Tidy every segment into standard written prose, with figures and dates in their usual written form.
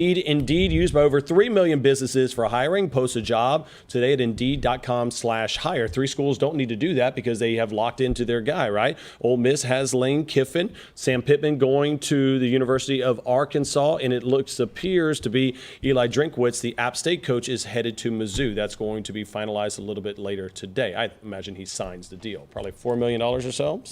Indeed, used by over 3 million businesses for hiring. Post a job today at Indeed.com/hire. 3 schools don't need to do that because they have locked into their guy, right? Ole Miss has Lane Kiffin. Sam Pittman going to the University of Arkansas, and it appears to be Eli Drinkwitz, the App State coach, is headed to Mizzou. That's going to be finalized a little bit later today. I imagine he signs the deal. Probably $4 million or so.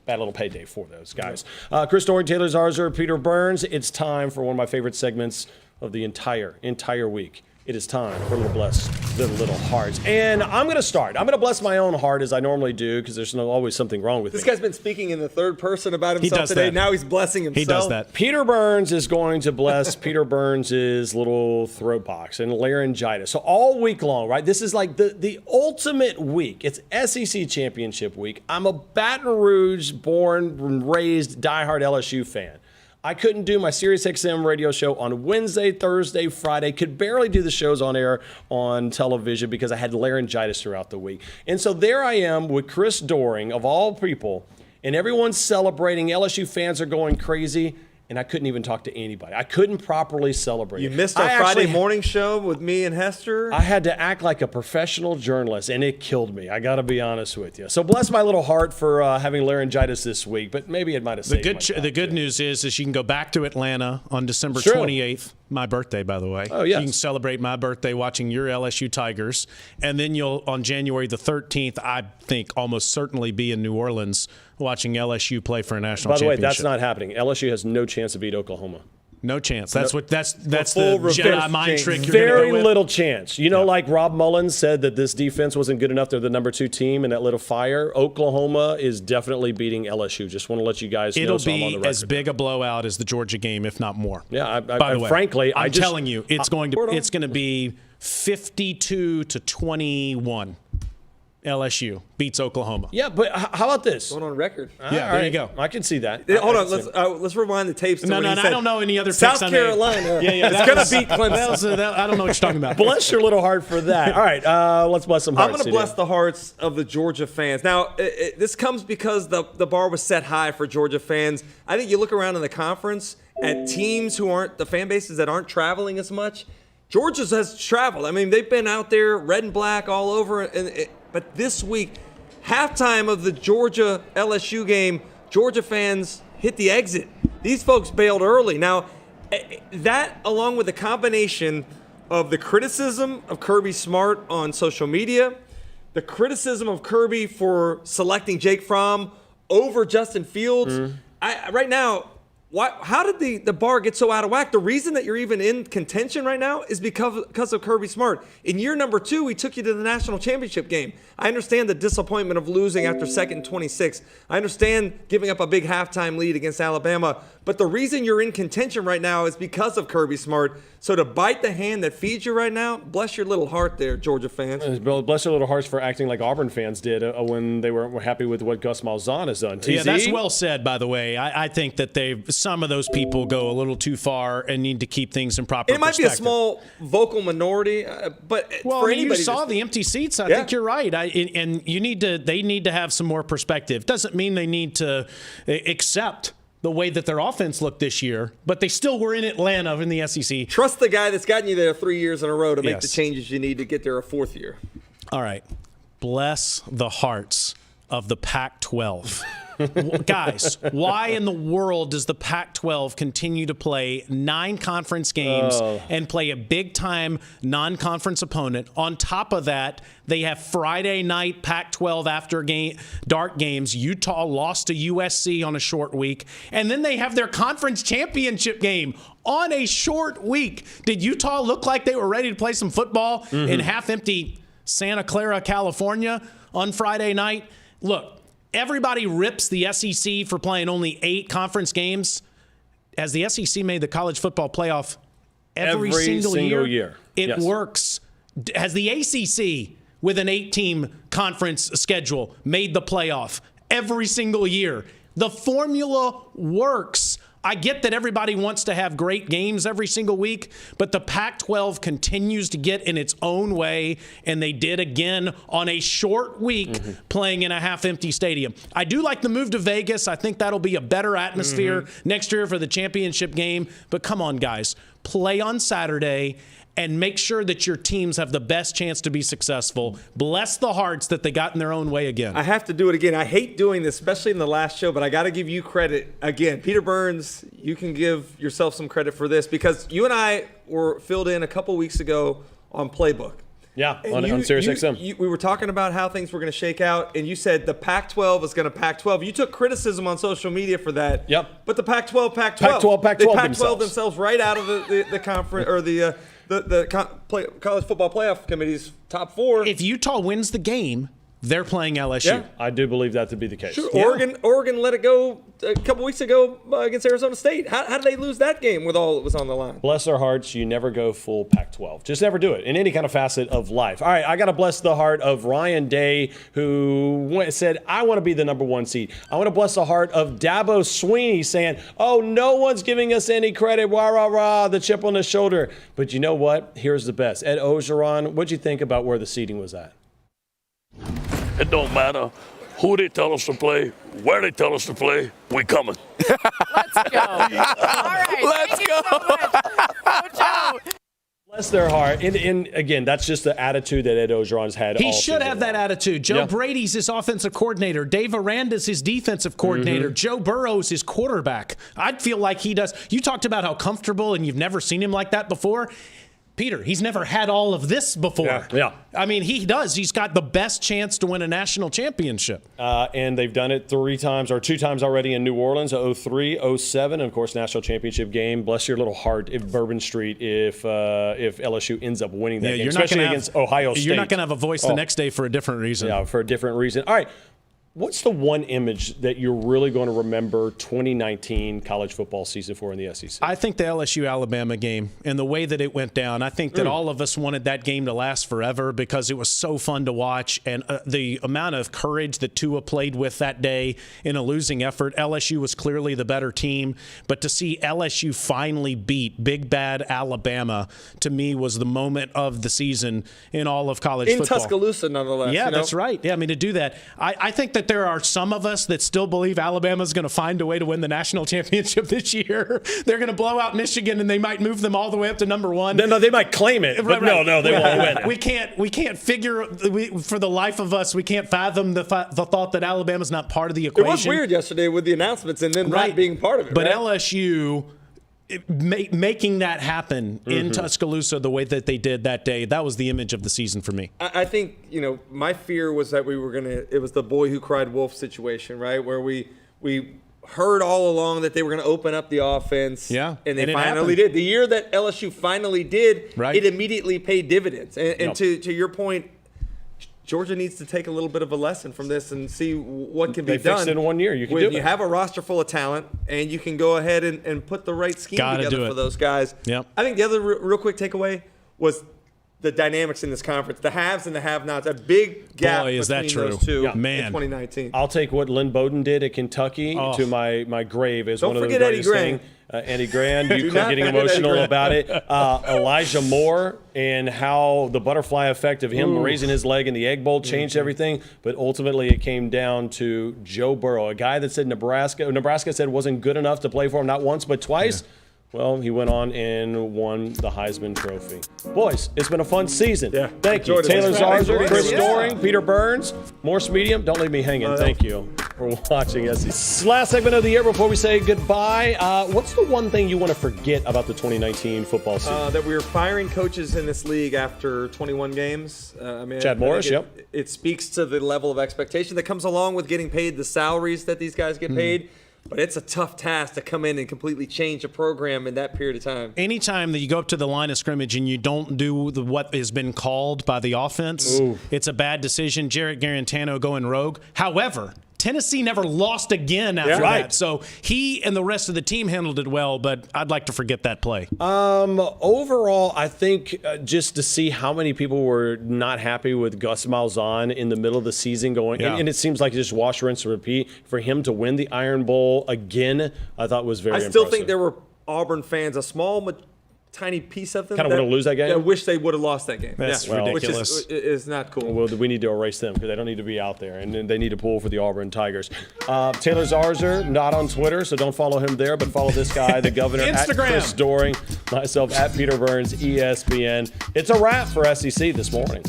Bad little payday for those guys. Chris Story, Taylor Zarzer, Peter Burns. It's time for one of my favorite segments of the entire week. It is time for Little Bless the Little Hearts. And I'm going to start. I'm going to bless my own heart as I normally do because there's always something wrong with me. This guy's been speaking in the third person about himself today. Now he's blessing himself. He does that. Peter Burns is going to bless Peter Burns' little throat box and laryngitis. So all week long, right? This is like the ultimate week. It's SEC Championship week. I'm a Baton Rouge born and raised diehard LSU fan. I couldn't do my SiriusXM radio show on Wednesday, Thursday, Friday. Could barely do the shows on air on television because I had laryngitis throughout the week. And so there I am with Chris Doering, of all people, and everyone's celebrating. LSU fans are going crazy. And I couldn't even talk to anybody. I couldn't properly celebrate. You missed our Friday morning show with me and Hester. I had to act like a professional journalist, and it killed me. I got to be honest with you. So bless my little heart for having laryngitis this week, but maybe it might have saved The good news is you can go back to Atlanta on December 28th. My birthday, by the way. Oh, yes. You can celebrate my birthday watching your LSU Tigers. And then you'll, on January the 13th, I think almost certainly be in New Orleans watching LSU play for a national championship. By the way, that's not happening. LSU has no chance to beat Oklahoma. No chance. That's the Jedi mind trick you're Very gonna go little chance. Like Rob Mullins said that this defense wasn't good enough. They're the number 2 team, and that lit a fire. Oklahoma is definitely beating LSU. Just want to let you guys know. It'll be as big a blowout as the Georgia game, if not more. Yeah. By the way, frankly, I'm telling you, it's going to be 52-21. LSU beats Oklahoma. Yeah, but how about this? Going on record. There you go. I can see that. Hold on. Let's rewind the tapes. No, I don't know any other South Carolina. It's going to beat Clemson. I don't know what you're talking about. Bless your little heart for that. All right, let's bless some hearts. I'm going to bless the hearts of the Georgia fans. Now, this comes because the bar was set high for Georgia fans. I think you look around in the conference at teams who aren't, the fan bases that aren't traveling as much. Georgia has traveled. I mean, they've been out there, red and black all over. But this week, halftime of the Georgia LSU game, Georgia fans hit the exit. These folks bailed early. Now, that along with the combination of the criticism of Kirby Smart on social media, the criticism of Kirby for selecting Jake Fromm over Justin Fields, right now, how did the bar get so out of whack? The reason that you're even in contention right now is because of Kirby Smart. In year number 2, he took you to the national championship game. I understand the disappointment of losing after 2nd and 26. I understand giving up a big halftime lead against Alabama. But the reason you're in contention right now is because of Kirby Smart. So to bite the hand that feeds you right now, bless your little heart there, Georgia fans. Bless your little hearts for acting like Auburn fans did when they were happy with what Gus Malzahn has done. Yeah, that's well said, by the way. I think that some of those people go a little too far and need to keep things in proper perspective. It might be a small vocal minority, but for anybody. You saw the empty seats. I think you're right. And they need to have some more perspective. Doesn't mean they need to accept the way that their offense looked this year, but they still were in Atlanta in the SEC. Trust the guy that's gotten you there 3 years in a row to make the changes you need to get there a 4th year. All right. Bless the hearts of the Pac-12. Guys, why in the world does the Pac-12 continue to play 9 conference games and play a big-time non-conference opponent? On top of that, they have Friday night Pac-12 after dark games. Utah lost to USC on a short week. And then they have their conference championship game on a short week. Did Utah look like they were ready to play some football in half-empty Santa Clara, California on Friday night? Look. Everybody rips the SEC for playing only 8 conference games. Has the SEC made the college football playoff every single year? It works. Has the ACC, with an 8-team conference schedule, made the playoff every single year? The formula works. I get that everybody wants to have great games every single week, but the Pac-12 continues to get in its own way, and they did again on a short week playing in a half-empty stadium. I do like the move to Vegas. I think that'll be a better atmosphere next year for the championship game. But come on, guys. play on Saturday, and make sure that your teams have the best chance to be successful. Bless the hearts that they got in their own way again. I have to do it again. I hate doing this, especially in the last show, but I got to give you credit again. Peter Burns, you can give yourself some credit for this because you and I were filled in a couple weeks ago on Playbook. Yeah, on Sirius XM. We were talking about how things were going to shake out, and you said the Pac-12 is going to Pac-12. You took criticism on social media for that. Yep. But the Pac-12. Pac-12 they Pac-12 themselves right out of the conference or the college football playoff committee's top 4. If Utah wins the game, they're playing LSU. Yeah. I do believe that to be the case. Sure. Yeah. Oregon let it go a couple weeks ago against Arizona State. How did they lose that game with all that was on the line? Bless their hearts, you never go full Pac-12. Just never do it in any kind of facet of life. All right, I got to bless the heart of Ryan Day, who said, I want to be the number 1 seed. I want to bless the heart of Dabo Sweeney saying, oh, no one's giving us any credit, rah, rah, rah, the chip on the shoulder. But you know what? Here's the best. Ed Ogeron, what'd you think about where the seeding was at? It don't matter who they tell us to play, where they tell us to play, we coming. Let's go. All right. Let's go. So much. Coach O. Bless their heart. And again, that's just the attitude that Ed Ogeron's had. He all should season have that long. attitude. Joe Brady's his offensive coordinator. Dave Aranda's his defensive coordinator. Joe Burrow's his quarterback. I'd feel like he does. You talked about how comfortable and you've never seen him like that before. Peter, he's never had all of this before. Yeah. I mean, he does. He's got the best chance to win a national championship. And they've done it 2 times already in New Orleans, 03, 07, and of course, national championship game. Bless your little heart if Bourbon Street, if LSU ends up winning that game, especially against Ohio State. You're not going to have a voice the next day for a different reason. Yeah, for a different reason. All right. What's the one image that you're really going to remember 2019 college football season for in the SEC? I think the LSU-Alabama game and the way that it went down, I think that all of us wanted that game to last forever because it was so fun to watch. And the amount of courage that Tua played with that day in a losing effort, LSU was clearly the better team. But to see LSU finally beat Big Bad Alabama, to me, was the moment of the season in all of college football. In Tuscaloosa, nonetheless. Yeah, that's right. Yeah, I mean, to do that. I think that there are some of us that still believe Alabama's going to find a way to win the national championship this year. They're going to blow out Michigan, and they might move them all the way up to number 1. No, they might claim it, but right. no, they won't win it. We can't figure, for the life of us, we can't fathom the thought that Alabama's not part of the equation. It was weird yesterday with the announcements and then not being part of it. But right? LSU making that happen in Tuscaloosa the way that they did that day, that was the image of the season for me. I think, my fear was that it was the boy who cried wolf situation, right? Where we heard all along that they were going to open up the offense. Yeah. And they and finally did. The year that LSU finally did, right. It immediately paid dividends. And to your point, Georgia needs to take a little bit of a lesson from this and see what can be done. They fixed it in 1 year. You can do it. You have a roster full of talent, and you can go ahead and put the right scheme together for those guys. Yep. I think the other real quick takeaway was the dynamics in this conference, the haves and the have-nots, a big gap between those two in 2019. I'll take what Lynn Bowden did at Kentucky to my grave as one of the forget Eddie greatest things. Eddie Grand, you not getting forget emotional Eddie about it. Elijah Moore and how the butterfly effect of him raising his leg in the Egg Bowl changed everything. But ultimately, it came down to Joe Burrow, a guy that said Nebraska said wasn't good enough to play for him, not once but twice. Yeah. Well, he went on and won the Heisman Trophy. Boys, it's been a fun season. Yeah. Thank you. Taylor Zarzer, Chris Yeah. Doring, Peter Burns, Morse Medium. Don't leave me hanging. Thank you for watching SEC. Last segment of the year before we say goodbye. What's the one thing you want to forget about the 2019 football season? That we were firing coaches in this league after 21 games. Chad Morris, It speaks to the level of expectation that comes along with getting paid the salaries that these guys get paid. But it's a tough task to come in and completely change a program in that period of time. Anytime that you go up to the line of scrimmage and you don't do what has been called by the offense, it's a bad decision. Jarrett Garantano going rogue. However, Tennessee never lost again after that. So he and the rest of the team handled it well, but I'd like to forget that play. Overall, I think just to see how many people were not happy with Gus Malzahn in the middle of the season going, and it seems like just wash, rinse, and repeat. For him to win the Iron Bowl again, I thought was very impressive. I still think there were Auburn fans, a small tiny piece of them. Kinda wanna lose that game? I wish they would have lost that game. That's Which ridiculous. is not cool. Well, we need to erase them because they don't need to be out there, and then they need to pull for the Auburn Tigers. Taylor Zarzer, not on Twitter, so don't follow him there, but follow this guy, the governor, Instagram. at Chris Doring, myself, at Peter Burns, ESPN. It's a wrap for SEC this morning.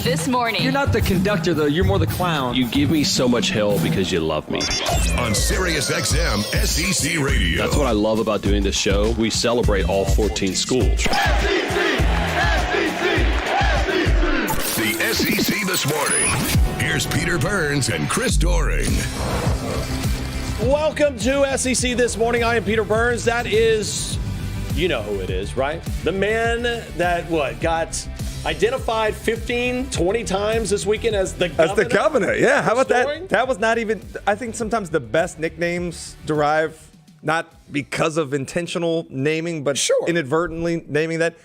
This morning. You're not the conductor, though. You're more the clown. You give me so much hell because you love me. On Sirius XM SEC Radio. That's what I love about doing this show. We celebrate all 14 schools. The SEC this morning. Here's Peter Burns and Chris Doring. Welcome to SEC This Morning. I am Peter Burns. That is, you know who it is, right? The man that, got identified 15, 20 times this weekend as the governor. As the governor, yeah. How about Storing? that? That was not even, I think sometimes the best nicknames derive not because of intentional naming, but inadvertently naming that.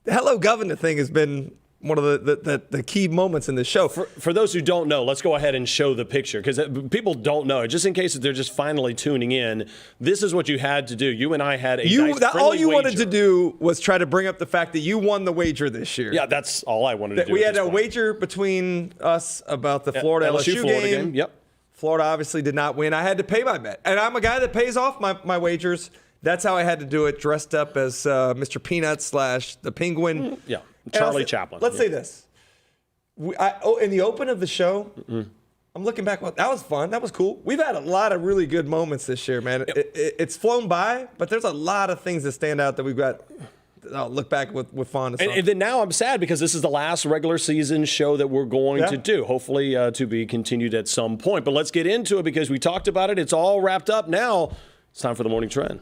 The Hello Governor thing has been one of the key moments in the show. For those who don't know, let's go ahead and show the picture because people don't know. Just in case they're just finally tuning in, this is what you had to do. You and I had a nice friendly all you wanted wager. to do was try to bring up the fact that you won the wager this year. Yeah, that's all I wanted to do. We at had this a point. wager between us about the Florida LSU Florida game. Yep. Florida obviously did not win. I had to pay my bet. And I'm a guy that pays off my wagers. That's how I had to do it, dressed up as Mr. Peanut / the Penguin. Yeah, Charlie Chaplin. Let's say this. In the open of the show, I'm looking back. Well, that was fun. That was cool. We've had a lot of really good moments this year, man. Yep. It's flown by, but there's a lot of things that stand out that we've got. I'll look back with fondness. And then now I'm sad because this is the last regular season show that we're going to do. Hopefully to be continued at some point. But let's get into it because we talked about it. It's all wrapped up now. It's time for the morning trend.